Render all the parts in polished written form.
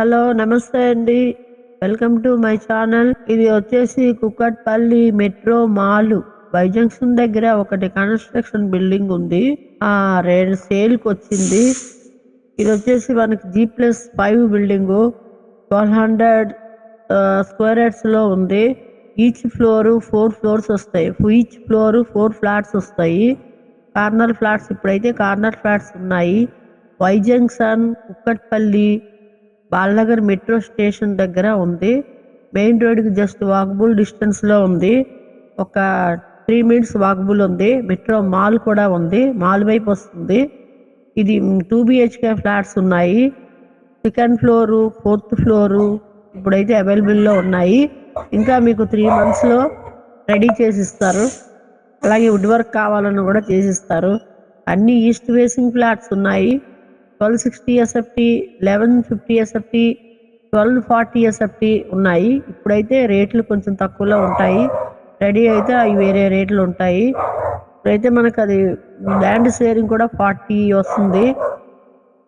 Hello నమస్తే అండి. Welcome to my channel. ఇది వచ్చేసి Kukatpally metro mall Y junction దగ్గర ఒకటి కన్స్ట్రక్షన్ బిల్డింగ్ ఉంది. రేట్ సేల్కి వచ్చింది. ఇది వచ్చేసి మనకి G+5 బిల్డింగ్ 1200 స్క్వేర్ యార్డ్స్ లో ఉంది. ఈచ్ ఫ్లోర్ 4 ఫ్లోర్స్ వస్తాయి. ఈచ్ ఫ్లోర్ 4 ఫ్లాట్స్ వస్తాయి. కార్నర్ ఫ్లాట్స్ ఇప్పుడైతే కార్నర్ ఫ్లాట్స్ ఉన్నాయి. Y junction Kukatpally Balanagar metro station దగ్గర ఉంది. మెయిన్ రోడ్కి జస్ట్ వాకబుల్ డిస్టెన్స్ లో ఉంది. ఒక 3 minutes వాకబుల్ ఉంది. మెట్రో మాల్ కూడా ఉంది. మాల్ వైపు వస్తుంది. ఇది 2 BHK ఫ్లాట్స్ ఉన్నాయి. సెకండ్ ఫ్లోరు 4th ఫ్లోరు ఇప్పుడైతే అవైలబుల్లో ఉన్నాయి. ఇంకా మీకు 3 months లో రెడీ చేసిస్తారు. అలాగే వుడ్ వర్క్ కావాలని కూడా చేసిస్తారు. అన్ని ఈస్ట్ ఫేసింగ్ ఫ్లాట్స్ ఉన్నాయి. 1260 SFT, 1150 SFT, 1240 SFT ఉన్నాయి. ఇప్పుడైతే రేట్లు కొంచెం తక్కువలో ఉంటాయి. రెడీ అయితే అవి వేరే రేట్లు ఉంటాయి. ఇప్పుడైతే మనకు అది ల్యాండ్ షేరింగ్ కూడా 40 వస్తుంది.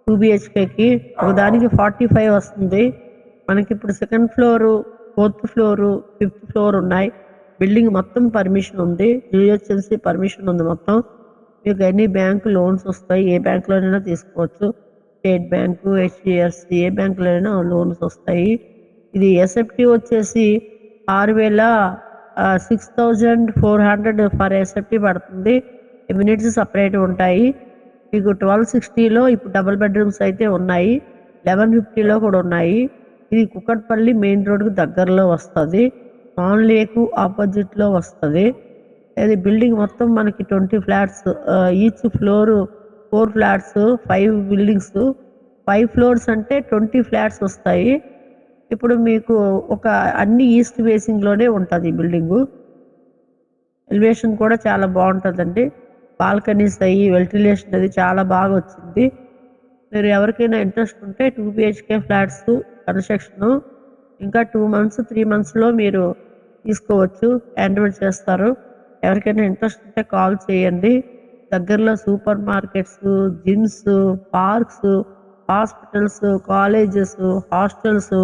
2 BHKకి ఒకదానికి 45 వస్తుంది. మనకి ఇప్పుడు second floor 4th floor 5th floor ఉన్నాయి. బిల్డింగ్ మొత్తం పర్మిషన్ ఉంది. జిహెచ్ఎంసీ పర్మిషన్ ఉంది. మొత్తం మీకు ఎన్ని బ్యాంకు లోన్స్ వస్తాయి. ఏ బ్యాంకులోనైనా తీసుకోవచ్చు. స్టేట్ బ్యాంకు, HDFC ఏ బ్యాంకులోనైనా లోన్స్ వస్తాయి. ఇది SFT వచ్చేసి 6,400 ఫర్ SFT పడుతుంది. యూనిట్స్ సపరేట్ ఉంటాయి. మీకు 1260లో ఇప్పుడు డబుల్ బెడ్రూమ్స్ అయితే ఉన్నాయి. 1150లో కూడా ఉన్నాయి. ఇది కుక్కట్పల్లి మెయిన్ రోడ్కి దగ్గరలో వస్తుంది. నాన్ లేకు ఆపోజిట్లో వస్తుంది. ఇది బిల్డింగ్ మొత్తం మనకి 20 flats. Each floor 4 flats, 5 buildings. 5 floors అంటే 20 ఫ్లాట్స్ వస్తాయి. ఇప్పుడు మీకు ఒక అన్ని ఈస్ట్ ఫేసింగ్లోనే ఉంటుంది ఈ బిల్డింగు. ఎలివేషన్ కూడా చాలా బాగుంటుందండి. బాల్కనీస్ అయ్యి వెంటిలేషన్ అది చాలా బాగా వచ్చింది. మీరు ఎవరికైనా ఇంట్రెస్ట్ ఉంటే 2 BHK ఫ్లాట్స్ కన్స్ట్రక్షన్ ఇంకా 2 months 3 monthsలో మీరు తీసుకోవచ్చు. హ్యాండ్ఓవర్ చేస్తారు. ఎవరికైనా ఇంట్రెస్ట్ ఉంటే కాల్ చేయండి. దగ్గరలో super markets, gyms, parks, hospitals, colleges, hostels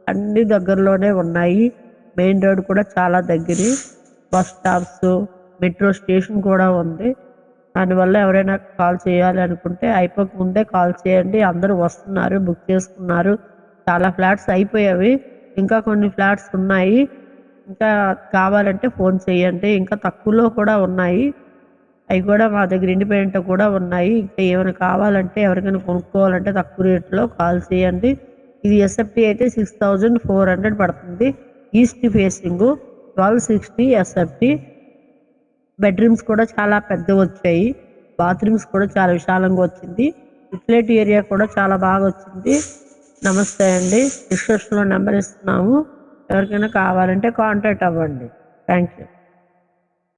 అన్ని దగ్గరలోనే ఉన్నాయి. మెయిన్ రోడ్ కూడా చాలా దగ్గర. బస్ స్టాప్స్, మెట్రో స్టేషన్ కూడా ఉంది. దానివల్ల ఎవరైనా కాల్ చేయాలి అనుకుంటే అయిపోక ముందే కాల్ చేయండి. అందరూ వస్తున్నారు, బుక్ చేసుకున్నారు. చాలా ఫ్లాట్స్ అయిపోయావి. ఇంకా కొన్ని ఫ్లాట్స్ ఉన్నాయి. ఇంకా కావాలంటే ఫోన్ చేయండి. ఇంకా తక్కువలో కూడా ఉన్నాయి. అవి కూడా మా దగ్గర ఇండిపెండెంట్ కూడా ఉన్నాయి. ఇంకా ఏమైనా కావాలంటే ఎవరికైనా కొనుక్కోవాలంటే తక్కువ రేట్లో కాల్ చేయండి. ఇది SFT అయితే 6,400 పడుతుంది. East facing 1260 SFT. బెడ్రూమ్స్ కూడా చాలా పెద్దవి వచ్చాయి. బాత్రూమ్స్ కూడా చాలా విశాలంగా వచ్చింది. యూటిలిటీ ఏరియా కూడా చాలా బాగా వచ్చింది. నమస్తే అండి. డిస్క్రిప్షన్లో నెంబర్ ఇస్తున్నాము. ఎవరికైనా కావాలంటే కాంటాక్ట్ అవ్వండి. Thank you.